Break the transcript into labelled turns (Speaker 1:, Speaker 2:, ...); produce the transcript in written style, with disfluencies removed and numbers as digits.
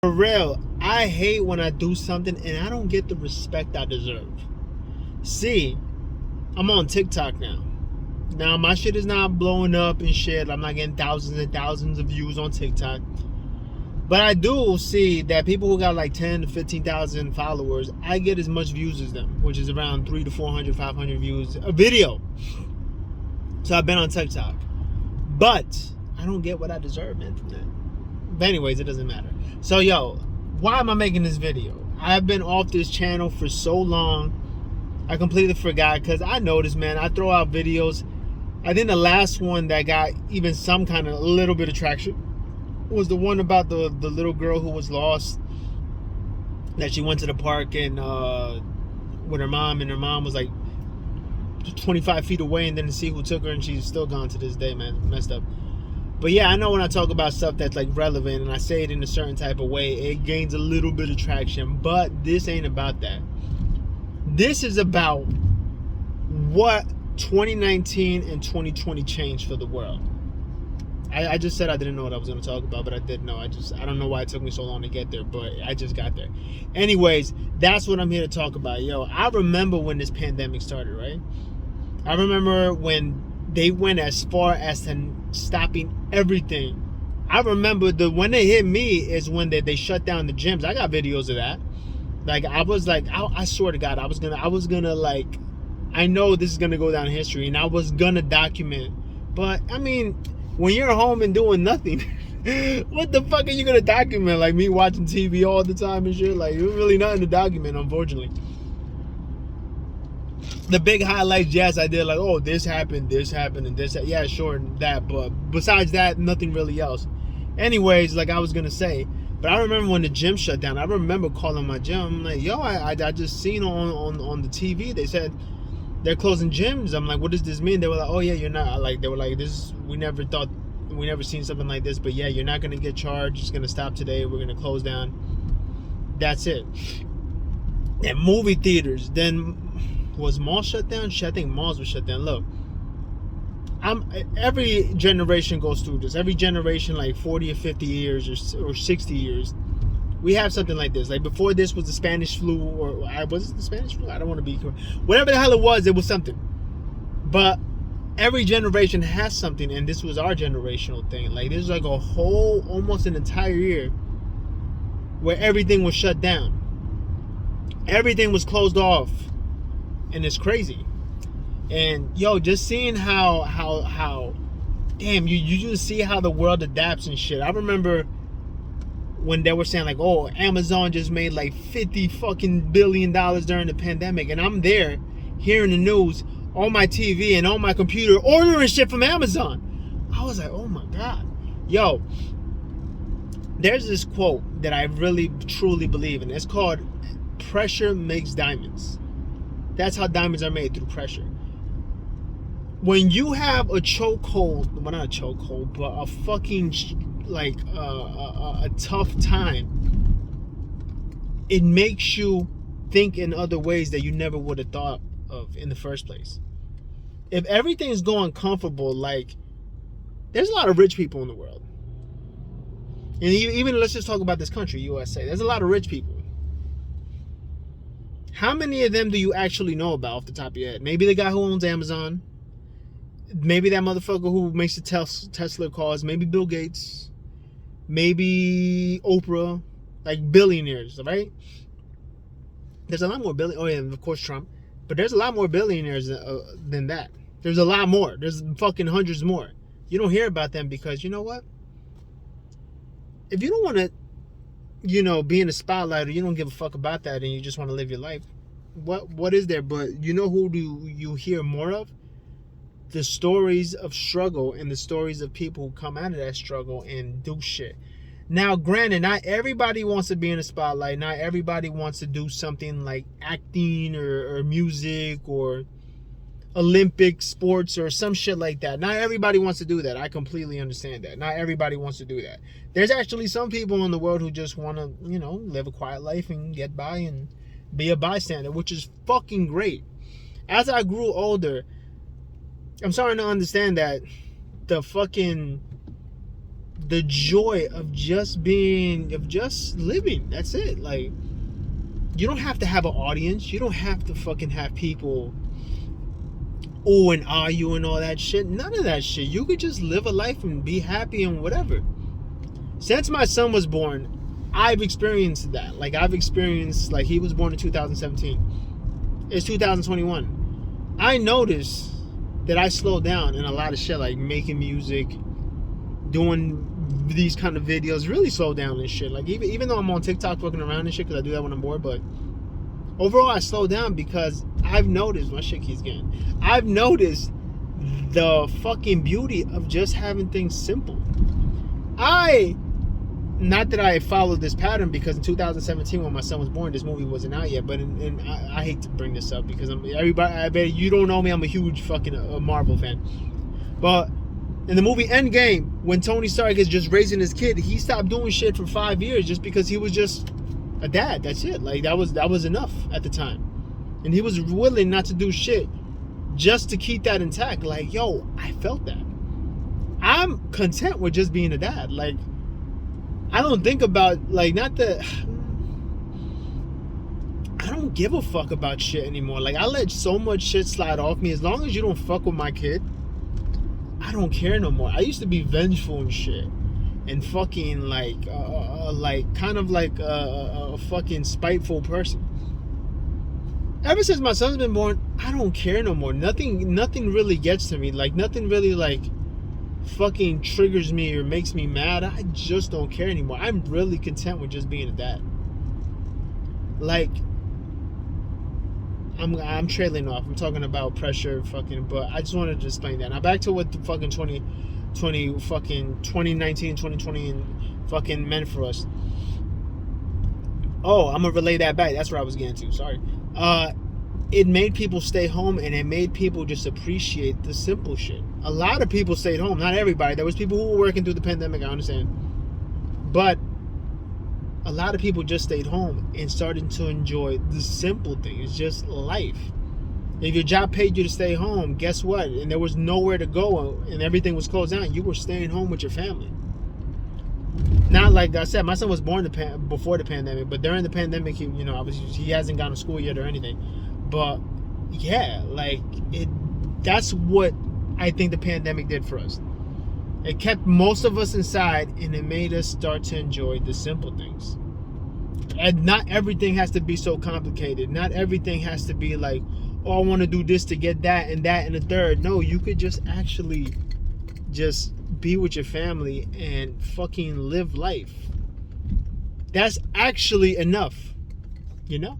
Speaker 1: For real, I hate when I do something and I don't get the respect I deserve. See, I'm on TikTok now. Now my shit is not blowing up and shit. I'm not getting thousands and thousands of views on TikTok. But I do see that people who got like 10 to 15,000 followers, I get as much views as them, which is around 3 to 400, 500 views a video. So I've been on TikTok. But I don't get what I deserve, man, from that. But anyways, it doesn't matter. So yo, why am I making this video? I've been off this channel for so long. I completely forgot because I noticed, man, I throw out videos. I think the last one that got even some kind of little bit of traction was the one about the little girl who was lost. That she went to the park and with her mom, and her mom was like 25 feet away, and then to see who took her, and she's still gone to this day, man. Messed up. But yeah, I know when I talk about stuff that's like relevant and I say it in a certain type of way, it gains a little bit of traction. But this ain't about that. This is about what 2019 and 2020 changed for the world. I just said I didn't know what I was going to talk about, but I did know. I don't know why it took me so long to get there, but I just got there. Anyways, that's what I'm here to talk about. Yo, I remember when this pandemic started, right? I remember when they went as far as to stopping everything. I remember when they hit me is when they shut down the gyms. I got videos of that. Like I was like, I swear to God, I was gonna like, I know this is gonna go down in history, and I was gonna document. But I mean, when you're home and doing nothing, what the fuck are you gonna document? Like me watching TV all the time and shit. Like there's really nothing to document, unfortunately. The big highlights, yes, I did like, oh, this happened, and this. Yeah, sure, that. But besides that, nothing really else. Anyways, like I was gonna say. But I remember when the gym shut down, I remember calling my gym. I'm like, yo, I just seen on the TV, they said they're closing gyms. I'm like, what does this mean? They were like, oh yeah, you're not, like, they were like, this, we never seen something like this, but yeah, you're not gonna get charged. It's gonna stop today. We're gonna close down. That's it. And movie theaters, then was malls shut down? I think malls were shut down. Look, every generation goes through this. Every generation, like 40 or 50 years or 60 years, we have something like this. Like before this was the Spanish flu, or was it the Spanish flu? I don't want to be correct. Whatever the hell it was something. But every generation has something, and this was our generational thing. Like this is like a whole, almost an entire year where everything was shut down. Everything was closed off, and it's crazy. And yo, just seeing how damn, you just see how the world adapts and shit. I remember when they were saying like, oh, Amazon just made like $50 fucking billion during the pandemic, and I'm there hearing the news on my TV and on my computer ordering shit from Amazon. I was like, oh my God. Yo, there's this quote that I really truly believe in. It's called pressure makes diamonds. That's how diamonds are made, through pressure. When you have a chokehold, well, not a chokehold, but a fucking like a tough time, it makes you think in other ways that you never would have thought of in the first place. If everything's going comfortable, like there's a lot of rich people in the world, and even let's just talk about this country, USA. There's a lot of rich people. How many of them do you actually know about off the top of your head? Maybe the guy who owns Amazon. Maybe that motherfucker who makes the Tesla cars. Maybe Bill Gates. Maybe Oprah. Like billionaires, right? There's a lot more billionaires. Oh yeah, and of course Trump. But there's a lot more billionaires than that. There's a lot more. There's fucking hundreds more. You don't hear about them because, you know what? If you don't want to, be in the spotlight, or you don't give a fuck about that, and you just want to live your life, what is there? But you know who do you hear more of? The stories of struggle, and the stories of people who come out of that struggle and do shit. Now, granted, not everybody wants to be in the spotlight. Not everybody wants to do something like acting or music or Olympic sports or some shit like that. Not everybody wants to do that. I completely understand that. Not everybody wants to do that. There's actually some people in the world who just want to, live a quiet life and get by and be a bystander, which is fucking great. As I grew older, I'm starting to understand that the the joy of just living. That's it. Like, you don't have to have an audience. You don't have to fucking have people ooh and ah you and all that shit. None of that shit. You could just live a life and be happy and whatever. Since my son was born, I've experienced that. Like, he was born in 2017. It's 2021. I noticed that I slowed down in a lot of shit, like making music, doing these kind of videos, really slowed down and shit. Like, even though I'm on TikTok fucking around and shit, because I do that when I'm bored, but overall I slowed down because I've noticed, my shit keeps getting, I've noticed the fucking beauty of just having things simple. Not that I followed this pattern, because in 2017 when my son was born, this movie wasn't out yet. But I hate to bring this up because I bet you don't know me. I'm a huge fucking Marvel fan. But in the movie Endgame, when Tony Stark is just raising his kid, he stopped doing shit for 5 years just because he was just a dad. That's it. Like, that was enough at the time, and he was willing not to do shit just to keep that intact. Like, yo, I felt that. I'm content with just being a dad. Like, I don't think about, like, I don't give a fuck about shit anymore. Like, I let so much shit slide off me. As long as you don't fuck with my kid, I don't care no more. I used to be vengeful and shit, and fucking like kind of like a fucking spiteful person. Ever since my son's been born, I don't care no more. Nothing really gets to me. Like, nothing really like fucking triggers me or makes me mad. I just don't care anymore. I'm really content with just being a dad. Like, I'm trailing off. I'm talking about pressure, fucking, but I just wanted to explain that. Now back to what the fucking 2019, 2020 and fucking meant for us. Oh, I'm gonna relay that back. That's where I was getting to. Sorry. It made people stay home, and it made people just appreciate the simple shit. A lot of people stayed home. Not everybody. There was people who were working through the pandemic, I understand. But a lot of people just stayed home and started to enjoy the simple things, just life. If your job paid you to stay home, guess what? And there was nowhere to go and everything was closed down, you were staying home with your family. Not like I said, my son was born before the pandemic, but during the pandemic, he hasn't gone to school yet or anything. But yeah, like, that's what I think the pandemic did for us. It kept most of us inside, and it made us start to enjoy the simple things. And not everything has to be so complicated. Not everything has to be like, oh, I want to do this to get that and the third. No, you could just actually just be with your family and fucking live life. That's actually enough, you know?